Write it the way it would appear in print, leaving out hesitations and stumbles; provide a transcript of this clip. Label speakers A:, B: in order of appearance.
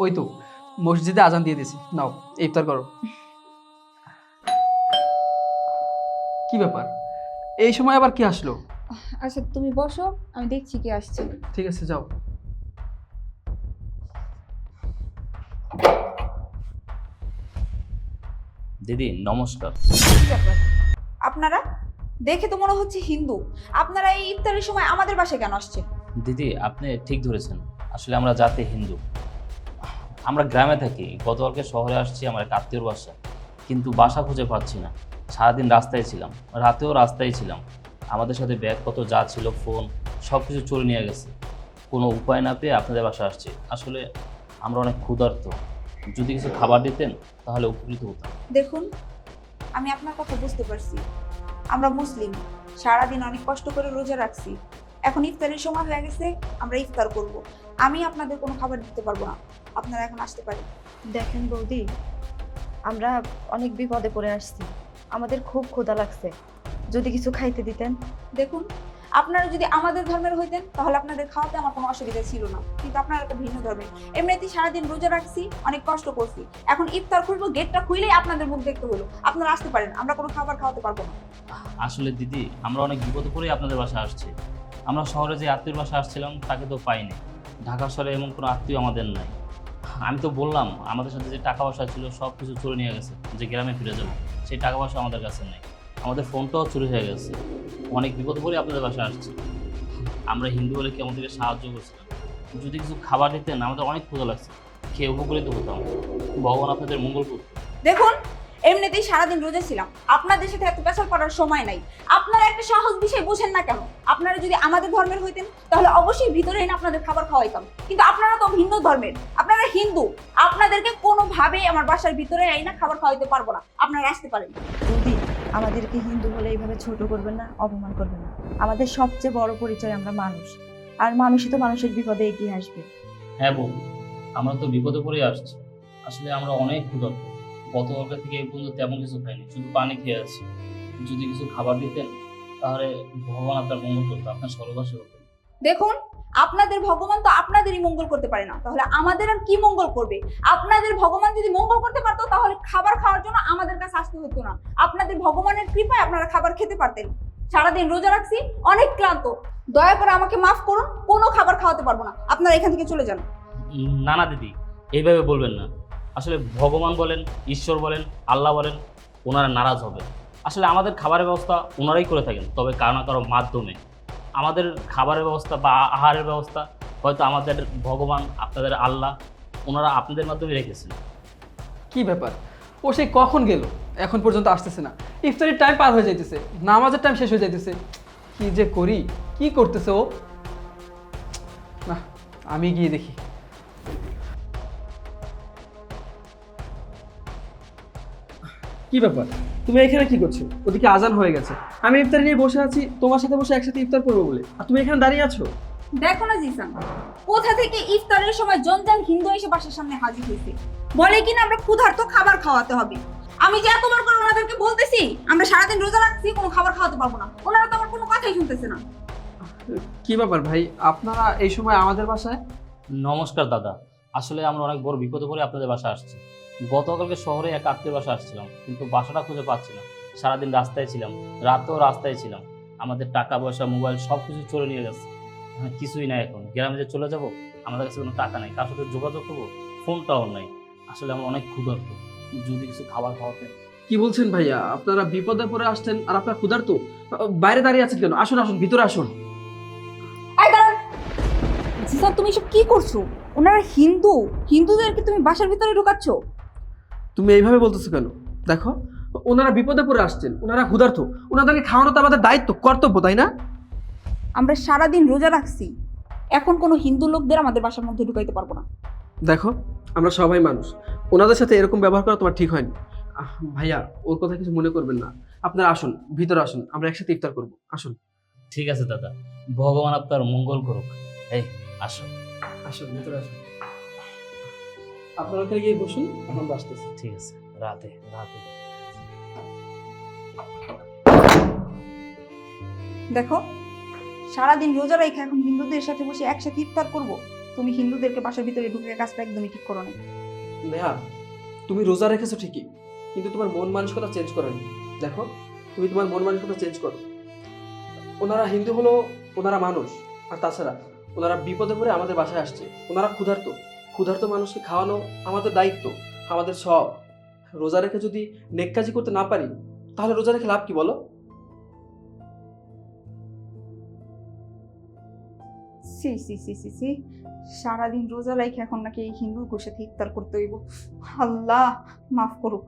A: ওই তো মসজিদে আজান দিয়ে দিছি, নাও ইফতার করো। কি ব্যাপার, এই সময় আবার কি আসলো?
B: আচ্ছা তুমি বসো, আমি দেখছি কি আসছে।
A: ঠিক আছে, যাও।
C: দিদি নমস্কার।
B: কি ব্যাপার আপনারা? দেখে তো মনে হচ্ছে হিন্দু। আপনারা এই ইফতারের সময় আমাদের বাসায় কেন আসছেন?
C: দিদি আপনি ঠিক ধরেছেন, আসলে আমরা জাতি হিন্দু। আমরা গ্রামে থাকি, গতকালকে শহরে আসছি আমার এক আত্মীয়র বাসা, কিন্তু বাসা খুঁজে পাচ্ছি না। সারাদিন রাস্তায় ছিলাম, রাতেও রাস্তায় ছিলাম। আমাদের সাথে ব্যাগপত্র যা ছিল, ফোন, সব কিছু চুরি নিয়ে গেছে। কোনো উপায় না পেয়ে আপনাদের বাসা আসছি। আসলে আমরা অনেক ক্ষুধার্ত, যদি কিছু খাবার দিতেন তাহলে উপকৃত হতাম।
B: দেখুন, আমি আপনার কথা বুঝতে পারছি। আমরা মুসলিম, সারাদিন অনেক কষ্ট করে রোজা রাখছি। এখন ইফতারের সময় হয়ে গেছে, আমরা ইফতার করব। আমি আপনাদের কোনো খাবার দিতে পারবো না, আপনারা এখন আসতে পারেন।
D: দেখেন বৌদি, আমরা অনেক বিপদে পড়ে আসছি, আমাদের খুব ক্ষুধা লাগছে, যদি কিছু খাইতে দিতেন।
B: দেখুন, আপনারা যদি আমাদের ধর্মের হইতেন তাহলে আপনাদের খাওয়াতে আমার কোনো অসুবিধা ছিল না, কিন্তু আপনারা একটা ভিন্ন ধর্মের। এমনিতেই সারাদিন রোজা রাখছি, অনেক কষ্ট করছি। এখন ইফতার করবো, গেটটা খুইলেই আপনাদের মুখ দেখতে হলো। আপনারা আসতে পারেন, আমরা কোনো খাবার খাওয়াতে পারবো না।
C: আসলে দিদি আমরা অনেক বিপদে পড়েই আপনাদের বাসা আসছি। আমরা শহরে যে আত্মীয়র বাসা আসছিলাম তাকে তো পাইনি। ঢাকা শহরে এমন কোনো আত্মীয় আমাদের নাই। আমি তো বললাম আমাদের সাথে যে টাকা পয়সা ছিল সব কিছু চুরি নিয়ে গেছে, যে গ্রামে ফিরে যাবো সেই টাকা পয়সা আমাদের কাছে নেই। আমাদের ফোনটাও চুরি হয়ে গেছে। অনেক বিপদে পড়ে আপনাদের বাসা আসছি। আমরা হিন্দু বলে কি আমাদেরকে সাহায্য করছিলাম? যদি কিছু খাবার দিতেন, আমাদের অনেক ক্ষুধা লাগছে, খেয়ে উপকৃত হতাম। ভগবান আপনাদের মঙ্গল করত।
B: দেখুন, এমনিতেই সারাদিন রোজা ছিলাম, আপনাদের সাথে এত পেশাল করার সময় নাই। আপনারা একটা সহজ বিষয় বুঝেন না কেন? আপনারা যদি আমাদের ধর্মের হইতেন তাহলে অবশ্যই ভিতরে এনে আপনাদের খাবার খাওয়াইতাম, কিন্তু আপনারা তো ভিন্ন ধর্মের, আপনারা হিন্দু। আপনাদেরকে কোনোভাবেই আমার বাসার ভিতরে এনে খাবার খাওয়াইতে পারবো না, আপনারা আসতে পারেন।
D: বৌদি, আমাদেরকে হিন্দু বলে এইভাবে ছোট করবেন না, অপমান করবেন না। আমাদের সবচেয়ে বড় পরিচয় আমরা মানুষ, আর মানুষই তো মানুষের বিপদে এগিয়ে আসবে।
C: হ্যাঁ বউ, আমরা তো বিপদে পড়ে আসছি। আসলে আমরা অনেক ক্ষুধার্ত, গতকালকে থেকে এই পর্যন্ত তেমন কিছু খাইনি, শুধু পানি খেয়ে আছি। যদি কিছু খাবার দিতেন তাহলে ভগবান আপনার মঙ্গল করতো, আপনার স্বর্গবাসী হতো।
B: দেখুন, আপনাদের ভগবান তো আপনাদেরই মঙ্গল করতে পারে না, তাহলে আমাদের আর কি মঙ্গল করবে? আপনাদের ভগবান যদি মঙ্গল করতে পারতো তাহলে খাবার খাওয়ার জন্য আমাদের কাছে আসতে হতো না। আপনাদের ভগবানের কৃপায় আপনারা খাবার খেতে পারতেন। সারাদিন রোজা রাখছি, অনেক ক্লান্ত। দয়া করে আমাকে মাফ করুন, কোনো খাবার খাওয়াতে পারবো না, আপনারা এখান থেকে চলে যান।
C: না না দিদি, এইভাবে বলবেন না। আসলে ভগবান বলেন, ঈশ্বর বলেন, আল্লাহ বলেন, ওনারা নারাজ হবে। আসলে আমাদের খাবারের ব্যবস্থা ওনারাই করে থাকেন, তবে কারো না কারো মাধ্যমে। আমাদের খাবারের ব্যবস্থা বা আহারের ব্যবস্থা হয়তো আমাদের ভগবান, আপনাদের আল্লাহ, ওনারা আপনাদের মাধ্যমে রেখেছেন।
A: কি ব্যাপার, ও সেই কখন গেল, এখন পর্যন্ত আসতেছে না। ইফতারের টাইম পার হয়ে যাইতেছে, নামাজের টাইম শেষ হয়ে যাইতেছে। কি যে করি, কি করতেছে ও? না, আমি গিয়ে দেখি। কি ব্যাপার, তুমি এখানে কি করছো? ওদিকে আজান হয়ে গেছে, আমি ইফতার নিয়ে বসে আছি, তোমার সাথে বসে একসাথে ইফতার করবো বলে, আর তুমি এখানে দাঁড়িয়ে আছো।
B: দেখো না জিসান, কোথা থেকে ইফতারের সময় জঞ্জাল হিন্দু এসে বাসার সামনে হাজির হয়েছে। বলে কিনা আমরা ক্ষুধার্ত, খাবার খাওয়াতে হবে। আমি যে এতবার করে ওনাদেরকে বলতেছি আমরা সারাদিন রোজা রাখছি, কোনো খাবার খাওয়াতে পারবো না, ওনারা তো আমার কোনো কথাই শুনতেছে না।
A: কি ব্যাপার ভাই, আপনারা এই সময় আমাদের বাসায়?
C: নমস্কার দাদা, আসলে আমরা অনেক বড় বিপদে পড়ে আপনাদের বাসা আসছি। গতকালকে শহরে এক আত্মীয় বাসা আসছিলাম, কিন্তু বাসাটা খুঁজে পাচ্ছি না। সারাদিন রাস্তায় ছিলাম, রাতেও রাস্তায় ছিলাম। আমাদের টাকা পয়সা, মোবাইল সব কিছু চলে নিয়ে গেছে। কিছুই নাই। এখন গ্রামে যে চলে যাব, আমাদের কাছে কোনো টাকা নেই, কার সাথে যোগাযোগ করবো, ফোনটাও নাই। আসলে আমরা অনেক ক্ষুধার্ত, যদি কিছু খাবার খাওয়াতেন।
A: কি বলছেন ভাইয়া, আপনারা বিপদে পড়ে আসছেন আর আপনার ক্ষুধার্ত? বাইরে দাঁড়িয়ে আছেন কেন? আসুন আসুন, ভিতরে আসুন।
B: এই দাঁড়ান জিসান, তুমি এসব কি করছো? ওনারা হিন্দু, হিন্দুদেরকে তুমি বাসার ভিতরে ঢুকাচ্ছ?
A: তুমি এইভাবে বলতেছো কেন? দেখো, ওনারা বিপদে পড়ে আসছেন, ওনারা ক্ষুধার্ত, ওনাদেরকে খাওয়ানো তো আমাদের দায়িত্ব, কর্তব্য, তাই না?
B: আমরা সারাদিন রোজা রাখছি, এখন কোনো হিন্দু লোকদের আমাদের বাসার মধ্যে ঢুকাইতে পারবো না।
A: দেখো, আমরা সবাই মানুষ, ওনাদের সাথে এরকম ব্যবহার করা তোমার ঠিক হয়নি। ভাইয়া, ওর কথা কিছু মনে করবেন না, আপনারা আসুন, ভিতরে আসুন, আমরা একসাথে ইফতার করবো, আসুন।
C: ঠিক আছে দাদা, ভগবান আপনার মঙ্গল করুক। এই আসো।
A: আসুন, ভিতরে আসুন। আপনারা ওখানে গিয়ে বসুন, আমরা আসতেছি।
C: ঠিক আছে, রাতে রাতে।
B: দেখো, সারাদিন রোজা রেখে এখন হিন্দুদের সাথে বসে একসাথে ইফতার করব, তুমি হিন্দুদেরকে বাসার ভিতরে ঢুকে কাজটা একদমই ঠিক করো না।
A: নেহা, তুমি রোজা রেখেছো ঠিকই, কিন্তু তোমার মন মানসিকতা চেঞ্জ করেনি। দেখো, তুমি তোমার মন মানসিকতা চেঞ্জ করো। ওনারা হিন্দু হলো, ওনারা মানুষ। আর তাছাড়া ওনারা বিপদে পড়ে আমাদের বাসায় আসছে। ওনারা ক্ষুধার্ত, ক্ষুধার্ত মানুষকে খাওয়ানো আমাদের দায়িত্ব, আমাদের সব। রোজা রেখে যদি নেক কাজই করতে না পারি, তাহলে রোজা রেখে লাভ কি বলো?
B: সি সি সি সি সি, সারাদিন রোজা রাখে এখন নাকি এই হিন্দু গোষ্ঠী ইফতার করতে হইব। আল্লাহ মাফ করুক।